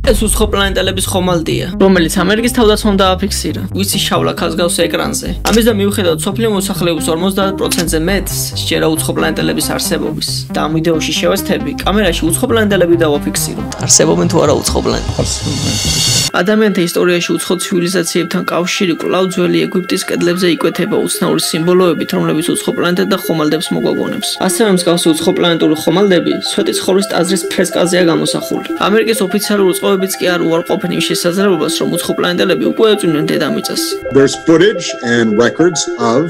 ეს უცხოპლანეტელების ხომალდია, რომელიც ამერიკის თავდაცვამ დააფიქსირა, ვისი შავ ლაქას გავს ეკრანზე. ამის და მიუხედავად სოფლიო მოსახლეობის 50%-ზე მეტს სჯერა უცხოპლანეტელების არსებობის. და ამ ვიდეოში შევეცდები კამერაში უცხოპლანეტელები დავაფიქსირო. არსებობენ თუ არა უცხოპლანეტელები? ადამიანთა ისტორიაში უცხო ცივილიზაციებთან კავშირი კვლავ ძველი ეგვიპტის კედლებზე იკვეთება უცნაური სიმბოლოებით, რომლებიც უცხოპლანეტად და ხომალდებს მოგაგონებს. ასევე მსგავსი უცხოპლანეტური ხომალდები სვეტის ხოვრის ტაძრის ფრესკაზეა გამოსახული. ამერიკის ოფიციალური წყობებიც კი არ უარყოფენ იმ შესაძლებლობას, რომ უცხოპლანეტელები უკვე ეწვივნენ დედამიწას. There's footage and records of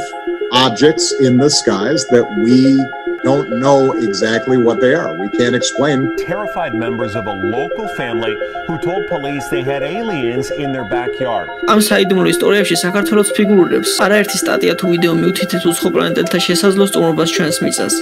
objects in the skies that we don't know exactly what they are. We can't explain. Terrified members of a local family who told police they had aliens in their backyard. ამ საიდუმლო ისტორიებში საქართველოს ფიგურირებს არაერთი სტატია თუ ვიდეო მიუთითეთ უცხოპლანეტელთა შესაძლო სტუმრობას ჩვენს მიწას.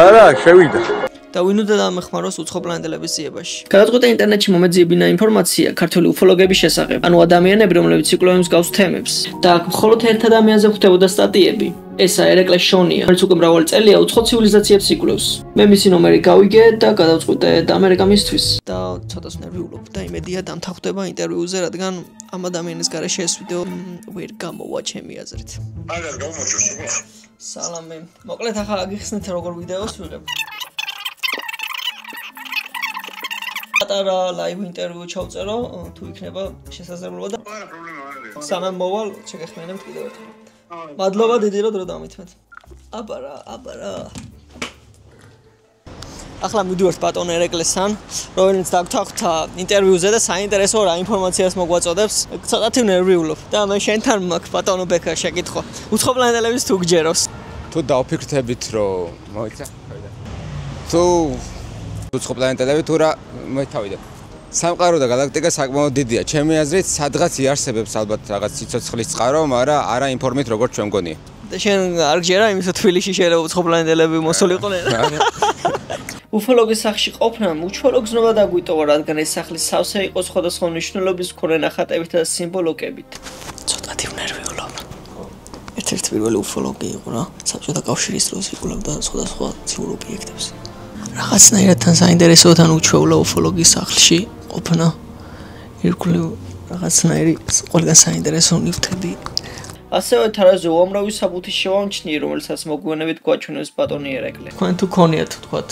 არა, შევიდა. და ვინ უნდა დამეხმაროს უცხოპლანეტელების ძიებაში. გადაწყვეტა ინტერნეტში მომეძიებინა ინფორმაცია ქართული უფოლოგების შესახებ, ანუ ადამიანები, რომლებიც ციკლოებს მსგავს თემებს. და აქ მხოლოდ ერთ ადამიანზე ხვდებოდა სტატიები. ესა ერეკლე შონია, რომელიც უკვე მრავალი წელია უცხო ცივილიზაციებს იკვლევს. მე მისი ნომერი გავიგე და გადავწყვიტე ამერიკა მისთვის. და ცოტას ნერვიულობ და იმედია დამთავრდება ინტერვიუზე, რადგან ამ ადამიანის გარეშე ეს ვიდეო ვერ გამოვა ჩემი აზრით. აგერ გამოჩვენე სულ. სალამი. მოკლედ ახლა აგიხსნით როგორ ვიდეოს ვიღებ. პატარა ლაივ ინტერვიუ ჩავწერო, თუ იქნება შესაძლებლობა და არა პრობლემა არ არის. სანამ მოვალ, შეგეხმიანებთ კიდევ ერთხელ. მადლობა დიდი რომ დრო დამითმეთ. აბარა. ახლა მივდივართ ბატონ ერეკლესთან, რომელიც დაგთვალა ინტერვიუზე და საინტერესო რა ინფორმაციას მოგვაწოდებს. ცოტათი ნერვიულობ და მე შენთან მაქვს ბატონო ბექა შეკითხვა. უცხოპლანეტელების თუ გჯეროს? თუ დავფიქრდებით რომ მოიცა. თუ უცხოპლანეტელები თუ რა მოითავიდეთ. სამყარო და galaktika საკმაოდ დიდია. ჩემი აზრით, სადღაც იარსებებს ალბათ რაღაც სიცოცხლის წყარო, მაგრამ არა ინფორმით როგორც ჩვენ მგონია. და შენ არ გჯერა იმის რომ თბილისში შეიძლება უცხოპლანეტელები მოსულიყვნენ? უფოლოგის სახლში ყოფნამ უჩვეულო გზნობა დაგვიტოვა, რადგან ეს სახლი სავსე იყო სხვადასხვა მნიშვნელობის მქონე ნახატებით და სიმბოლოებით. ცოტათი ვნერვიულობ. ერთ-ერთი პირველი უფოლოგი იყო რა, საბჭოთა კავშირის დროს იკვლევდა სხვადასხვა ცივ ობიექტებს. რაღაცნაირად თან საინტერესო თან უჩვეულო უფოლოგის სახლში ყოფნა. ირგვლივ რაღაცნაირი ყველგან საინტერესო ნივთები. ასევე თარაზე უამრავი საბუთი შევამჩნიე, რომელსაც მოგვიანებით გვაჩვენებს ბატონი ერეკლე. თქვენ თუ ქონიათ თქვათ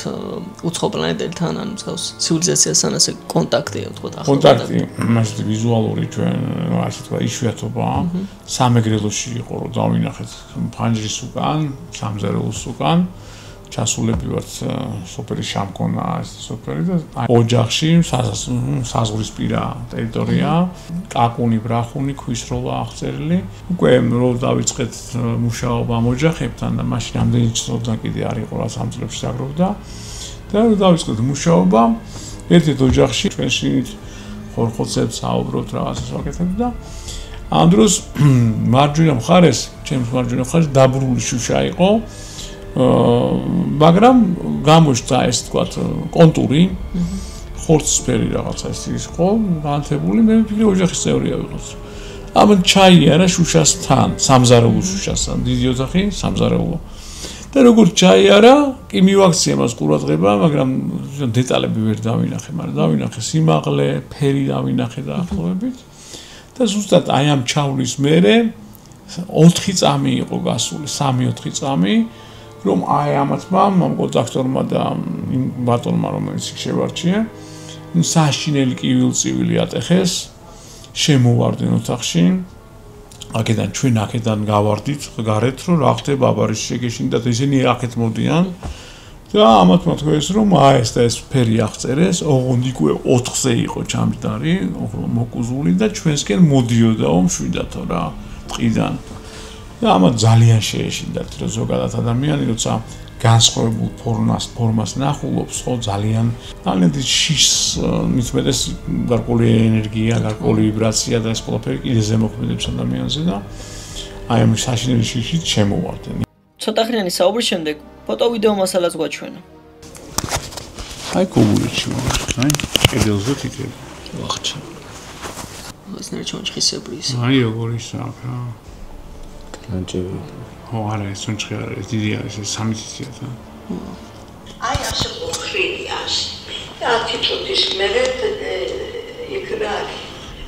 უცხოპლანეტელთან ან მსგავს ცივილიზაციასთან ასე კონტაქტი თქვათ ახლა. კონტაქტი, მასეთი ვიზუალური ჩვენ ასე თქვა იშვიათობა. სამეგრელოში იყო რომ დავინახეთ ფანჯრის უკან, სამზარეულოს უკან. ჩასულები ვართ სოფელი შამქონა ეს სოფელი და ოჯახში საზღვრისპირა ტერიტორია, კაკუნი, ბრახუნი, ქვისროლა აღწერილი. უკვე რო დავიწყეთ მუშაობა ამ ოჯახებთან და მაშინ ამდენი ცოდნა კიდე არ იყო რა სამ წლებში საგროვდა. და რო დავიწყეთ მუშაობა ერთ-ერთ ოჯახში ჩვენ შინით ხორხოცებს აუბროთ რაღაცას ვაკეთებთ და ამ დროს მარჯვენა მხარეს, ჩემს მარჯვენა მხარეს დაბრუნული შუშა იყო. მაგრამ გამოჩნდა ეს თქვათ კონტური ხორცსფერი რაღაცა ის იყო განათებული მე ვფიქრე ოჯახის წევრია ვიყოს ამან ჩაიარა შუშასთან სამზარეულო შუშასთან დიდი ოთახი სამზარეულო და როგორც ჩაიარა კი მივაქცია მას ყურადღება მაგრამ დეტალები ვერ დავინახე მაგრამ დავინახე სიმაღლე ფერი დავინახე დაახლოებით და ზუსტად აი ამ ჩავლის მერე 4 წამი იყო გასული 3-4 წამი რომ აი ამათმა ამ კონტაქტორმა და იმ ბატონმა რომელიც შევარჩია საშინელი კივილწივილი ატეხეს შემოვარდნენ ოთახში აქედან ჩვენ აქედან გავარდით გარეთ რომ რა ხდება აბარის შეგეშინდა და ისინი აქეთ მოდიან და ამათმა თქვეს რომ აი ეს და ეს ფერი აღწერეს ოღონდ იქ 4-ზე იყო ჩამჯდარი მოკუზული და ჩვენსკენ მოდიოდაო მშვიდათო რა ტყიდან და ამათ ძალიან შეეშინდათ რომ ზოგადად ადამიანი როცა განსხვავებულ ფორმას ნახულობს ხო ძალიან შიშს მithmetes გარკვეული ენერგია, გარკვეული ვიბრაცია და ეს ყველაფერი კიდე ზემოქმედებს ადამიანზე და აი ამ საშინელი შიშით შემოვარდნენ. ცოტა ხნიანი საუბრის შემდეგ ფოტო ვიდეო მასალას გვაჩვენა. აი კუბურიჩი აი კედელზე თითები. ვახჩა. ეს ნერჩ ჩონჩხისებრი ის. აი როგორი საქმე რა. ლანჭები. ხო არა ეს ჩონჩხი არის დიდი არის 3 ციცია თან. აი ასე მოხრიას. და ათიტუდის მერე იქნა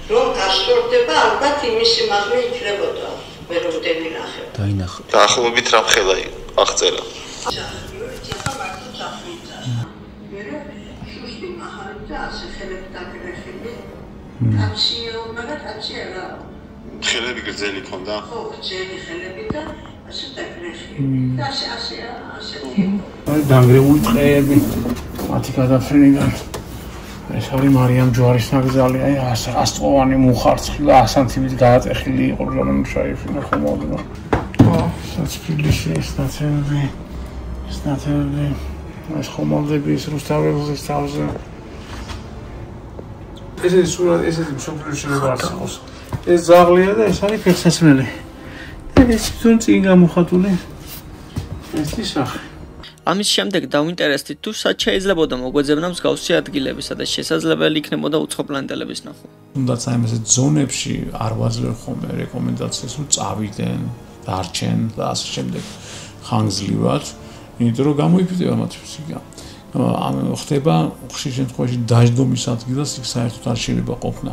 რომ გასწორდება ალბათ იმის სიმაღლე იქნებოდა მე რომ დემინახე. დაინახე. დაახლოებით რა ხელა აღწერა. ხელები გრძელი ქონდა? ხო, გრძელი ხელები და ასე დაგრეხი. და ასე. აი დანგრეული ტყეები. მათი გადაფრენიდან. ეს არის მარიამ ჯვარის ნაკრძალი, აი 100-წოვანი მუხარცხი და 100 სანტიმით გადატეხილი იყო რომ შეიფინა ხომალდება. საცფილში ეს ნაცემები. ეს ხომალდები ის რუსთაველის თავზე. ესეთი სურათი, ესეთი მშობლიური შეიძლება არსებობს. ეს ზაღლია და ეს არის ფეხსაცმელი. ეს თუნ წინ გამოხატული. ეს ისახი. ამის შემდეგ დავინტერესდით თუ სად შეიძლებოდა მოგვეძებნა მსგავსი ადგილები, სადაც შესაძლებელი იქნებოდა უცხოპლანეტელების ნახვა. თუნდაც აი ეს ზონებში არ ვაძლევ ხოლმე რეკომენდაციას, რომ წავიდნენ, დარჩენ და ასე შემდეგ ხანგრძლივად, იმიტომ რომ გამოიფიდება მათი ფსიქიკა. ხდება ხშირ შემთხვევაში დაждდომის ადგილას იქ საერთოდ არ შეიძლება ყოფნა.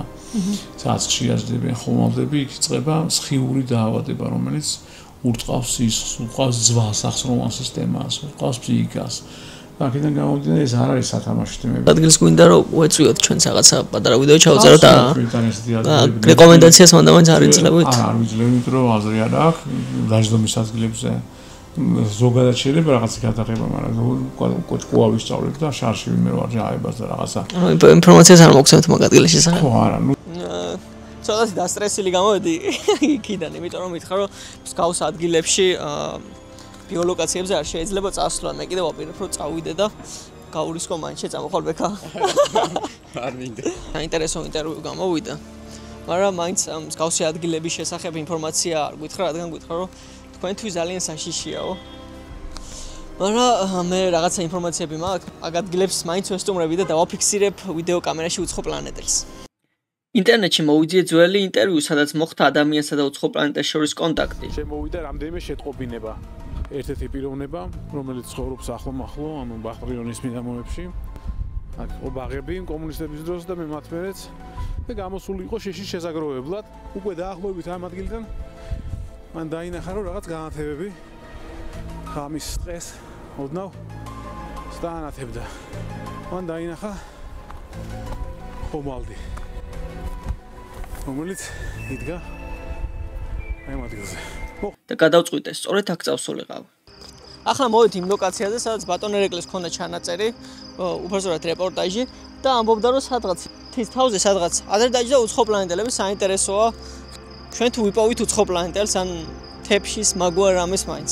სადაც ხშირად ძლებენ ხომალდები, იქ იწყება სხიური დაავადება, რომელიც ურტყავს სისხლს, ურტყავს ძვას, ახსნოვან სისტემას, ურტყავს ფსიქიკას. აქედან გამომდინარე ეს არ არის სათამაშო თემები. ადგილს გვინდა რომ უეწვიოთ ჩვენ რაღაცა პატარა ვიდეო ჩავწეროთ და რეკომენდაციას მანდ-ამან არ ვიძლევით. არ ვიძლევით, რომ აზრი არ აქვს დაждდომის ადგილებზე. ზოგადად შეიძლება რაღაცა გადაღება, მაგრამ კოჭკუა ვისწავლეთ და შარში ვინმე ვარ ჯაებას და რაღაცა. ინფორმაციას არ მოგცემთ მაგ ადგილის შესახებ. ხო, არა, ცოტათი დასტრესილი გამოვედი იქიდან, იმიტომ რომ მითხრა რომ მსგავს ადგილებში ბიოლოკაციებზე არ შეიძლება წასვლა. მე კიდევ ვაპირებ რომ წავიდე და გაურისკო მაინც შეწამოხვალ ბექა. არ მინდა. საინტერესო ინტერვიუ გამოვიდა. მაგრამ მაინც მსგავსი ადგილების შესახებ ინფორმაცია არ გითხრა, რადგან გითხრა რომ თქვენთვის ძალიან საშიშიაო. მაგრამ მე რაღაცა ინფორმაციები მაქვს, აგ ადგილებს მაინც ვესტუმრები და დავაფიქსირებ ვიდეო კამერაში უცხოპლანეტელს. ინტერნეტში მოვიძიე ძველი ინტერვიუ, სადაც მოხდა ადამიანსა და უცხოპლანეტელს შორის კონტაქტი. შემოვიდა რამდენიმე შეტყობინება. ერთ-ერთი პიროვნება, რომელიც ცხოვრობს ახლო-ახლო, ანუ ბახრიონის მიდამოებში. აქ ობაღები კომუნისტების დროს და მე მათ მერეც და გამოსული იყო შეშის შესაგროვებლად. უკვე დაახლოებით ამ ადგილიდან მან დაინახა რომ რაღაც განათებები ხამის დღეს ოდნავ სტანათებდა. მან დაინახა ხომალდი, რომელიც იდგა ამ ადგილზე. და გადავწყვიტე, სწორედ აქ წავსულიყავ. ახლა მოვედი იმ ლოკაციაზე, სადაც ბატონ ერეკლეს ქონდა ჩანაწერი, უბრალოდ რეპორტაჟი და ამბობდა რომ სადღაც თის თავზე სადღაც ადრე დაიჯდა უცხოპლანეტელები, საინტერესოა. ჩვენ თუ ვიპოვით უცხოპლანეტელს ან თეფშის მაგვარ რამეს მაინც.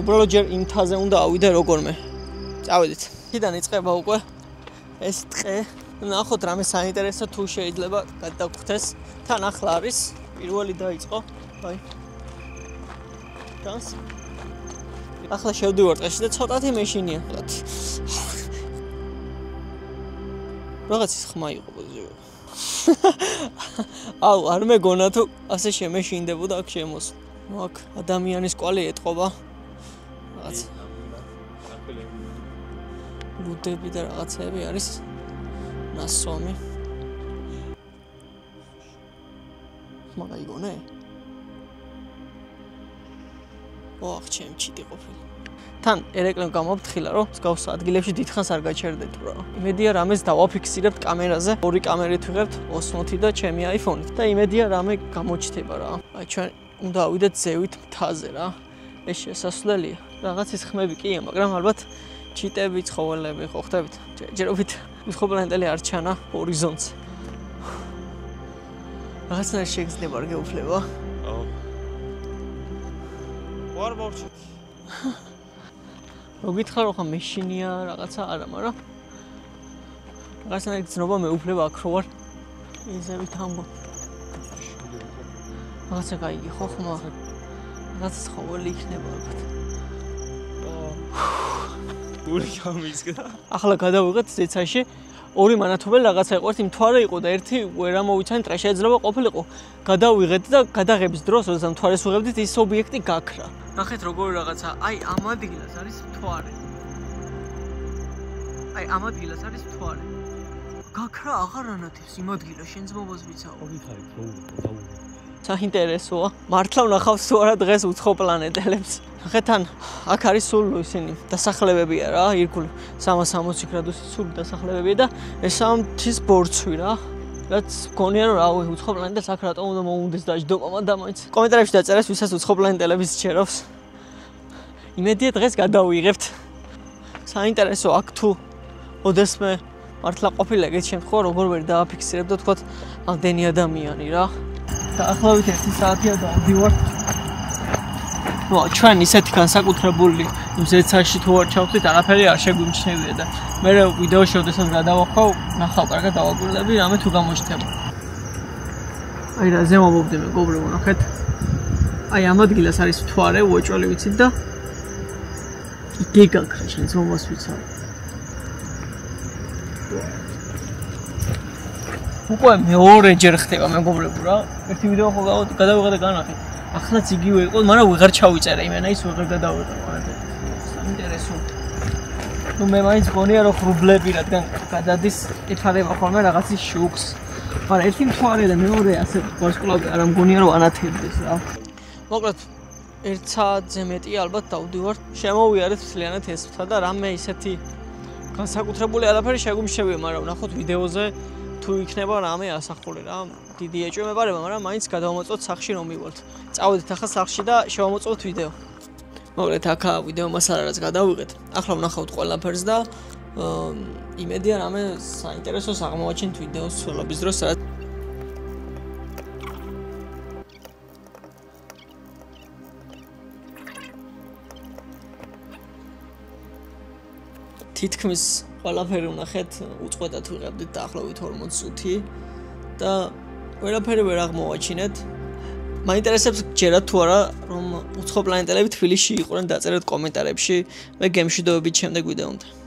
უბრალოდ ჯერ იმ თაზე უნდა ავიდე როგორმე. წავედით. იქიდან იწყება უკვე ეს ტყე. ნახოთ რამე საინტერესო თუ შეიძლება გადაგხვდეს. თან ახლა არის პირველი დაიწყო. აი. გას. ახლა შევდივარ ტყეში და ცოტათი მეშინია. რაღაცის ხმა იყო ბოზიო. აუ არ მეგონა თუ ასე შემეშინდებოდა აქ შემოსვლა. აქ ადამიანის კვალი ეტყობა. რაღაც ლუდები და რაღაცები არის ნასვამი. მაგა იგონე? ოხ ჩემ ჩიტი ყოფილი. თან ერეკლემ გამოფრთხილა რომ მსგავს ადგილებში დიდხანს არ გაჩერდეთ რა. იმედია რამეს დავაფიქსირებთ კამერაზე. ორი კამერით ვიღებთ Osmo-ი და ჩემი iPhone-ით და იმედია რამე გამოჩნდება რა. აი ჩვენ უნდა ავიდეთ ზევით მთაზე რა. ეს შესასვლელია. რაღაცის ხმები კია, მაგრამ ალბათ ჩიტები, ცხოველები ხო ხდებით? ჯერობით უცხოპლანეტელი არ ჩანა ჰორიზონტს. რაღაცნაირად შეგრძნება არ გეუფლება? აუ. ვარ მოვჭი. მოგითხარ რომ ხა მეშინია რაღაცა არა, მაგრამ რაღაცნაირად გრძნობა მეუფლება აქ რო ვარ. იზევით ამბო. რაღაცა გაიგე ხო ხმა? რაღაც ცხოველი იქნება ალბათ. გული გამისგა. ახლა გადავიღეთ ზეცაში. ორი მანათობელი რაღაცა იყო, ერთი მთვარე იყო და ერთი ვერ ამოვიცანი ტრა შეიძლება ყოფილიყო. გადავიღეთ და გადაღების დროს, როდესაც მთვარეს ვიღებდით, ის ობიექტი გაქრა. ნახეთ როგორი რაღაცა, აი ამ ადგილას არის მთვარე. აი ამ ადგილას არის მთვარე. გაქრა აღარ ანათებს იმ ადგილას შენ ძმობას ვიცაო. გიხარით რო დაურო. საინტერესოა. მართლა ვნახავ თუ არა დღეს უცხო პლანეტელებს. ხეთან აქ არის სულ ისინი დასახლებებია რა, ირგვლივ 360 გრადუსის სულ დასახლებებია და ეს ამ მთის ბორცვი რა. რაც გონია რომ რავი უცხო პლანეტებს აქ რატომ უნდა მოუნდეს დაждობა მანდა მაინც. კომენტარებში დაწერეს ვისაც უცხო პლანეტელების ჩერავს. იმედია დღეს გადავიღებთ. საინტერესო აქ თუ ოდესმე მართლა ყოფილა ეგეთ შემთხვევა როგორ ვერ დააფიქსირებ და თქვათ ამდენი ადამიანი რა. დაახლოებით 1 საათია დავდივართ. ნუ ჩვენ ისეთი განსაკუთრებული იმ ზეცაში თუ არ ჩავხდით, არაფერი არ შეგვიმჩნევია და მე ვიდეოში ოდესაც გადავახავ, ნახავ კარგად დავაკვირდები, რამე თუ გამოჩნდება. აი რა ზემობობდი მეგობრებო, ნახეთ. აი ამ ადგილას არის მთვარე, უეჭველი ვიცით და იგი გაქრა შენ ზომას ვიცავ. უკვე მეორეჯერ ხდება მეგობრებო რა. ერთი ვიდეო ხო გადავიღე და განახე. ახლაც იგივე იყო, მაგრამ ვეღარ ჩავიწერე იმენა ის ვეღარ გადავიღე მაგალითად. საინტერესო. ნუ მე მაინც გონია რომ ხრუბლები რადგან გადადის იფარება ხოლმე რაღაცის შუქს. მაგრამ ერთი მთვარე და მეორე ასე ვარსკვლავი არ მგონია რომ ანათებდეს რა. მოკლედ 1 საათზე მეტი ალბათ დავდივართ. შემოვიარეთ მთლიანად ეს მთა და რამე ისეთი განსაკუთრებული არაფერი შეგვიმჩნევია, მაგრამ ნახოთ ვიდეოზე თუ იქნება რამე ასახული რა. დიდი ეჭვმებარება, მაგრამ მაინც გადავამოწოთ სახლში რომ მივალთ. წავედით ახლა სახლში და შევამოწოთ ვიდეო. მოკლედ აქ ვიდეო მასალას გადავიღეთ. ახლა ვნახავთ ყველაფერს და იმედია რამე საინტერესოს აღმოვაჩინთ ვიდეოს ცვლობის დროს, სადაც თითქმის ყველაფერი ვნახეთ, უწყვეტად ვიღებდით დაახლოებით 40 წუთი და ყველაფერი ვერ აღმოვაჩინეთ. მაინტერესებს გჯერათ თუ არა რომ უცხო პლანეტელები თბილისში იყვნენ, დაწერეთ კომენტარებში. მე გემშვიდობებით შემდეგ ვიდეომდე.